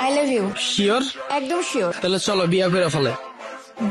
I love you. Sure? একদম sure. তাহলে চলো বিয়া করে ফেলে।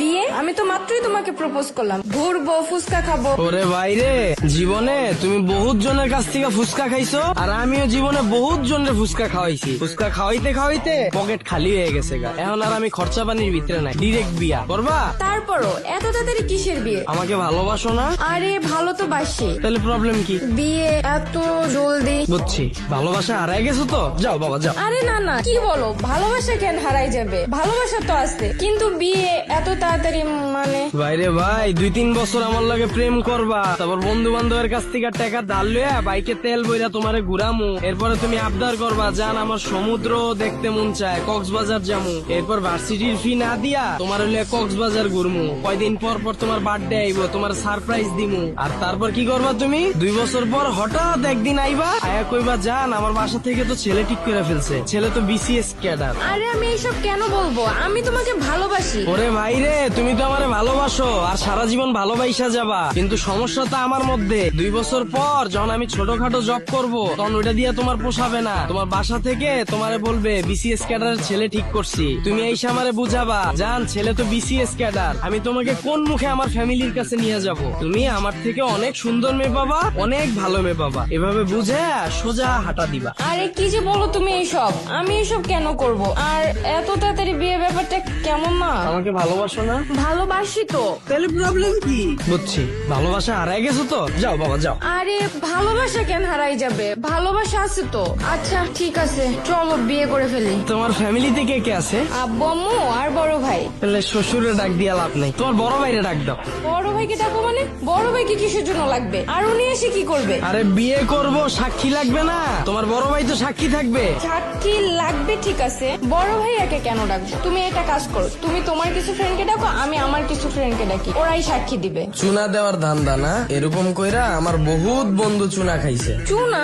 বিয়ে? আমি তো মাত্রই তোমাকে প্রপোজ করলাম, ঘুরবো, ফুচকা খাবো। ওরে ভাইরে, জীবনে তুমি বহুত জনের কাছ থেকে ফুচকা খাইছো, আর আমিও জীবনে বহুত জনের ফুচকা খাওয়াইছি। ফুচকা খাওয়াইতে খাওয়াইতে পকেট খালি হয়ে গেছে গা। এখন আর আমি খরচা পানির ভিতরে নাই, ডিরেক্ট বিয়া করবা? তারপরও এত তাড়াতাড়ি কিসের বিয়ে? আমাকে ভালোবাসো না? আরে ভালো তো বাসি। তাহলে প্রবলেম কি? বিয়ে এত জলদি? বুঝছি, ভালোবাসা হারাই গেছো তো। যাও বাবা যাও। আরে না না, কি বলো, ভালোবাসা কেন হারাই যাবে? ভালোবাসা তো আছে, কিন্তু বিয়ে এত তাড়াতাড়ি মানে? ভাইরে ভাই, 2-3 বছর আমার লাগে প্রেম করবা, তারপর বন্ধু বান্ধবের কাছ থেকে টাকা ধার লইয়া বাইকে তেল বইরা তোমারে ঘুরামু, এরপরে তুমি আবদার করবা জান আমার সমুদ্র দেখতে মন চায়, কক্সবাজার যামু, এরপর ভার্সিটির ফি না দিয়া তোমার হইলে কক্সবাজার ঘুরমু, কয়দিন পর পর তোমার বার্থডে আইবো, তোমার সারপ্রাইজ দিমু, আর তারপর কি করবা তুমি? 2 বছর পর হঠাৎ একদিন আইবা, আয়া কইবা জান আমার বাসা থেকে তো ছেলে ঠিক করে ফেলছে, ছেলে তো বিসিএস ক্যাডার। আরে আমি এইসব কেন বলবো, আমি তোমাকে ভালোবাসি। ওরে ভাইরে, তুমি তো আমারে ভালোবাসো আর সারা জীবন ভালোবাসা যাবা, কিন্তু সমস্যা তো আমার মধ্যে। 2 বছর পর যখন আমি ছোটখাটো জব করব, তখন ওইটা দিয়ে তোমার পোষাবে না। তোমার বাসা থেকে তোমারে বলবে বিসিএস ক্যাডারের ছেলে ঠিক করছি, তুমি এইসা আমারে বুঝাবা জান ছেলে তো বিসিএস ক্যাডার। আমি তোমাকে কোন মুখে আমার ফ্যামিলির কাছে নিয়ে যাব? তুমি আমার থেকে অনেক সুন্দর মেয়ে পাবা, অনেক ভালো মেয়ে পাবা, এভাবে বুঝে সোজা হাঁটা দিবা। আরে কি যে বলো তুমি এইসব, আমি এইসব কেন করব? আর এত তাড়াতাড়ি বিয়ে ব্যাপারটা কেমন না? আমাকে ভালোবাসো না? ভালোবাসি তো। তাহলে প্রবলেম কি? বুঝছি, ভালোবাসা হারাই গেছো তো। যাও বাবা যাও। আরে ভালোবাসা কেন হারাই যাবে? ভালোবাসা আছে তো। আচ্ছা ঠিক আছে, চলো বিয়ে করে ফেলি। তোমার ফ্যামিলিতে কে কে আছে? আব্বু আম্মু আর বড় ভাই। তাহলে শ্বশুরে ডাক দিয়া লাভ নেই, তোমার বড় ভাইরে ডাক দাও। বড় ভাইকে ডাকবো মানে? বড় ভাইকে কিসের জন্য লাগবে? আর উনি এসে কি করবে? আরে বিয়ে করব, সাক্ষী লাগবে না? তোমার বড় ভাই তো সাক্ষী থাকবে। সাক্ষী লাগবে ঠিক আছে, বড় ভাইয়াকে কেন ডাকবো? তুমি একটা কাজ করো, তুমি তোমার কিছু ফ্রেন্ডকে ডাকো, আমি আমার কিছু ফ্রেন্ডকে ডাকি, ওরাই সাক্ষী দিবে। চুনা দেওয়ার ধান্দা না? এরকম কইরা আমার বহুত বন্ধু চুনা খাইছে। চুনা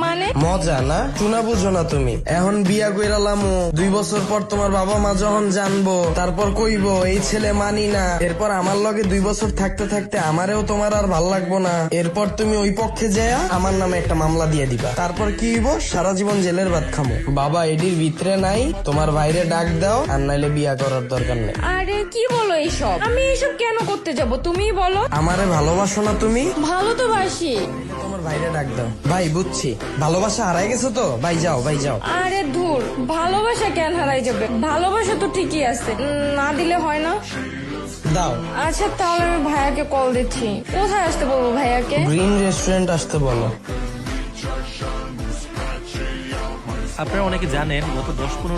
মানে? মজা না? চুনা বুঝো না তুমি? এখন বিয়া কইরালামু, 2 বছর পর তোমার বাবা মা যখন জানবো, তারপর কইবো এই ছেলে মানি না, এরপর আমার লগে 2 বছর থাকতে থাকতে আমারেও তোমার আর ভাল লাগবো না, এরপর তুমি ওই পক্ষে যায়া আমার নামে একটা মামলা দিয়ে দিবা, তারপর কি হইব? সারা জীবন জেলের ভাত খামো। বাবা এটির ভিতরে নাই, তোমার বাইরে ডাক দাও, আর নাইলে বিয়া করার দরকার নেই। আরে কি বলো এইসব? আমি এইসব কেন করতে যাব? তুমিই বলো। আমারে ভালোবাসো না তুমি? ভালো তো বাসি। তোমার বাইরে ডাক দাও। ভাই বুঝছি, ভালোবাসা হারাই গেছো তো। ভাই যাও, ভাই যাও। আরে ধুর, ভালোবাসা কেন হারাই যাবে? ভালোবাসা তো ঠিকই আছে, না দিলে হয় না। দাও। আচ্ছা তাহলে আমি ভাইয়াকে কল দিচ্ছি। কোথায় আসতে বলবো ভাইয়াকে? গ্রিন রেস্টুরেন্ট আসতে বলো। আপনারা অনেকে জানেন গত 10-15